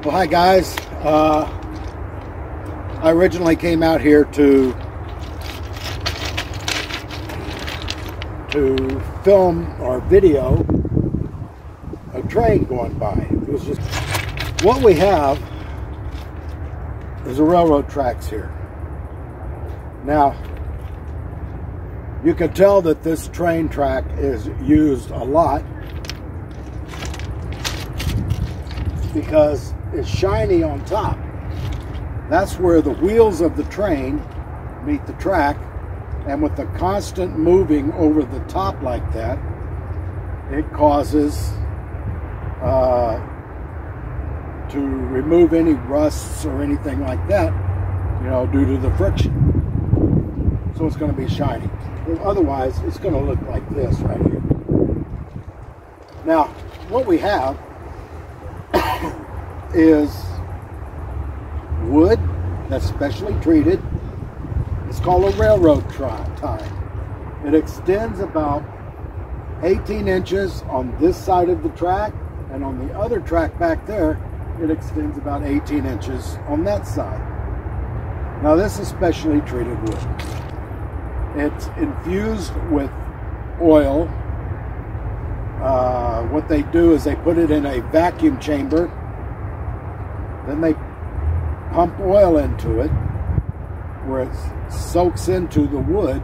Well, hi guys. I originally came out here to film or video a train going by. It was just what we have is the railroad tracks here. Now, you can tell that this train track is used a lot because it's shiny on top. That's where the wheels of the train meet the track, and with the constant moving over the top like that, it causes to remove any rusts or anything like that, you know, due to the friction. So it's going to be shiny. Otherwise, it's going to look like this right here. Now, what we have is wood that's specially treated. It's called a railroad tie. It extends about 18 inches on this side of the track, and on the other track back there, it extends about 18 inches on that side. Now, this is specially treated wood. It's infused with oil. What they do is they put it in a vacuum chamber. Then they pump oil into it where it soaks into the wood,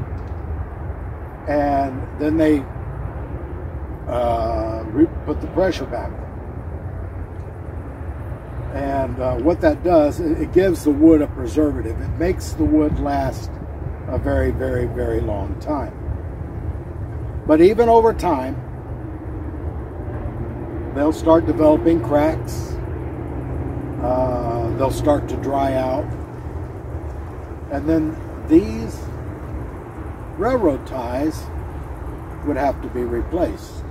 and then they put the pressure back. And what that does, it gives the wood a preservative. It makes the wood last a very, very, very long time. But even over time, they'll start developing cracks. They'll start to dry out. And then these railroad ties would have to be replaced.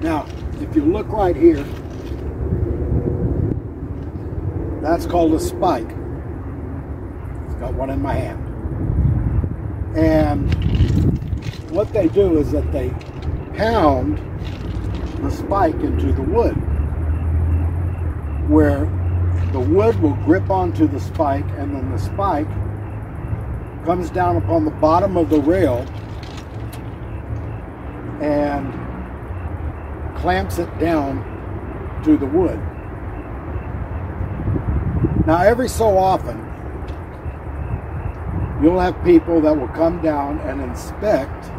Now, if you look right here, that's called a spike. Got one in my hand. And what they do is that they pound the spike into the wood, where the wood will grip onto the spike, and then the spike comes down upon the bottom of the rail and clamps it down to the wood. Now, every so often, you'll have people that will come down and inspect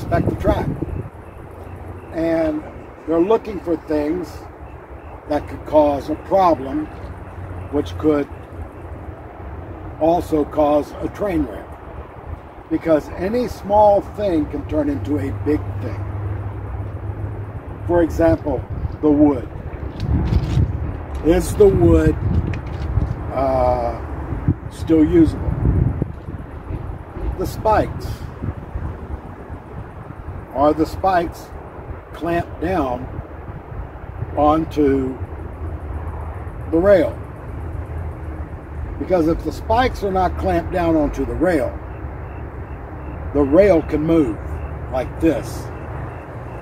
the track, and they're looking for things that could cause a problem, which could also cause a train wreck, because any small thing can turn into a big thing. For example, the wood. Is the wood still usable? The spikes. Are the spikes clamped down onto the rail? Because if the spikes are not clamped down onto the rail can move like this,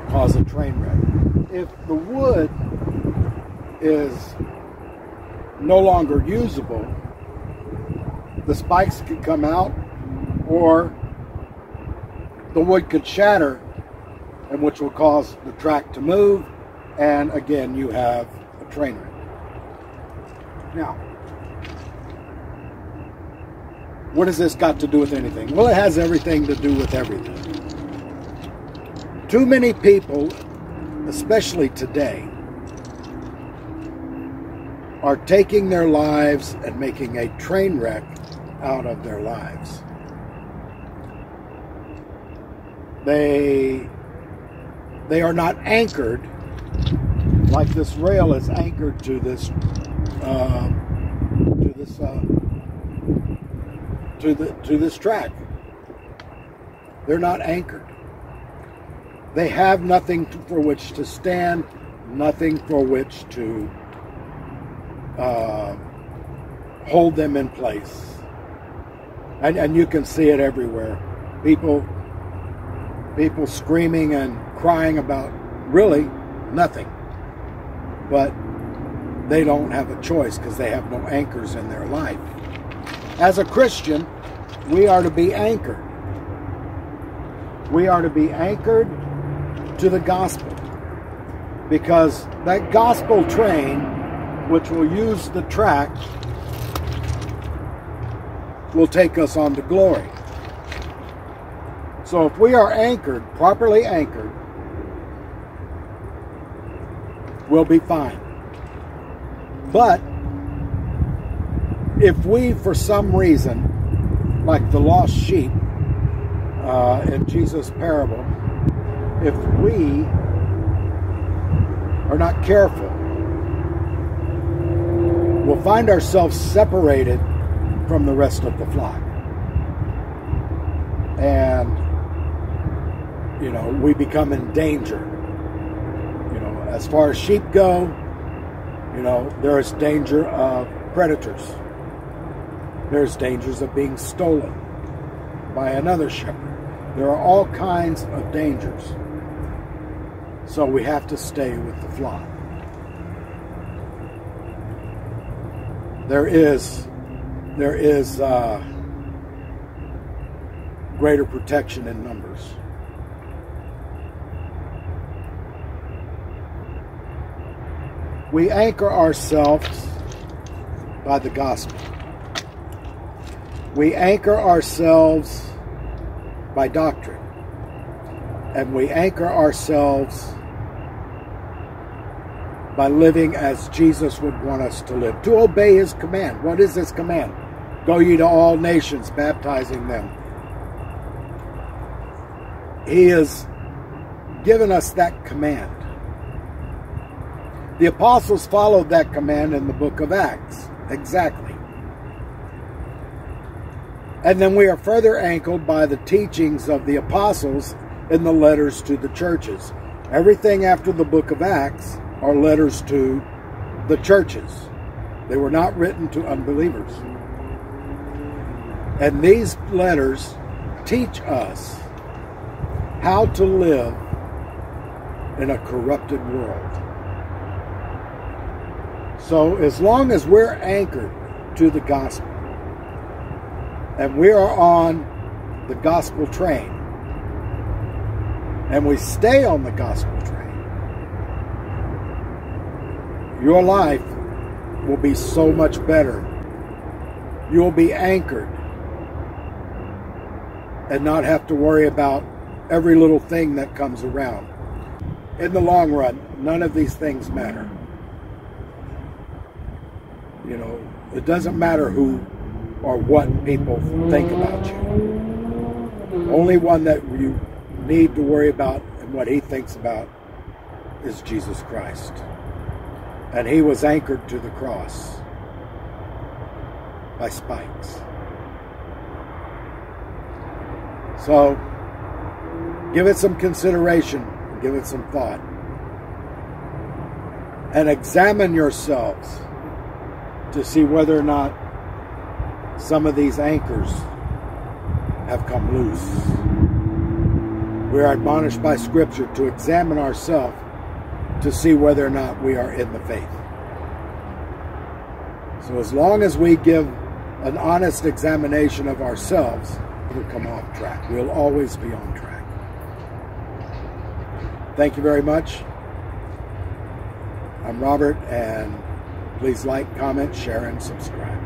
cause a train wreck. If the wood is no longer usable, the spikes could come out, or the wood could shatter, and which will cause the track to move, and again you have a train wreck. Now, what has this got to do with anything? Well, it has everything to do with everything. Too many people, especially today, are taking their lives and making a train wreck out of their lives. They are not anchored like this rail is anchored to this track. They're not anchored. They have nothing for which to stand, nothing for which to hold them in place. And you can see it everywhere. People people screaming and crying about really nothing. But they don't have a choice because they have no anchors in their life. As a Christian, we are to be anchored. We are to be anchored to the gospel, because that gospel train, which will use the track, will take us on to glory. So if we are anchored, properly anchored, we'll be fine. But if we, for some reason, like the lost sheep in Jesus' parable, if we are not careful, we'll find ourselves separated from the rest of the flock. And, you know, we become in danger. You know, as far as sheep go, you know, there is danger of predators. There's dangers of being stolen by another shepherd. There are all kinds of dangers. So we have to stay with the flock. There is greater protection in numbers. We anchor ourselves by the gospel. We anchor ourselves by doctrine. And we anchor ourselves by living as Jesus would want us to live, to obey his command. What is his command? Go ye to all nations, baptizing them. He has given us that command. The apostles followed that command in the book of Acts, exactly. And then we are further anchored by the teachings of the apostles in the letters to the churches. Everything after the book of Acts are letters to the churches. They were not written to unbelievers. And these letters teach us how to live in a corrupted world. So as long as we're anchored to the gospel, and we are on the gospel train, and we stay on the gospel train, your life will be so much better. You'll be anchored and not have to worry about every little thing that comes around. In the long run, none of these things matter. You know, it doesn't matter who or what people think about you. Only one that you need to worry about and what he thinks about is Jesus Christ. And he was anchored to the cross by spikes. So, give it some consideration, give it some thought, and examine yourselves to see whether or not some of these anchors have come loose. We are admonished by Scripture to examine ourselves to see whether or not we are in the faith. So as long as we give an honest examination of ourselves, we'll come off track. We'll always be on track. Thank you very much. I'm Robert, and please like, comment, share, and subscribe.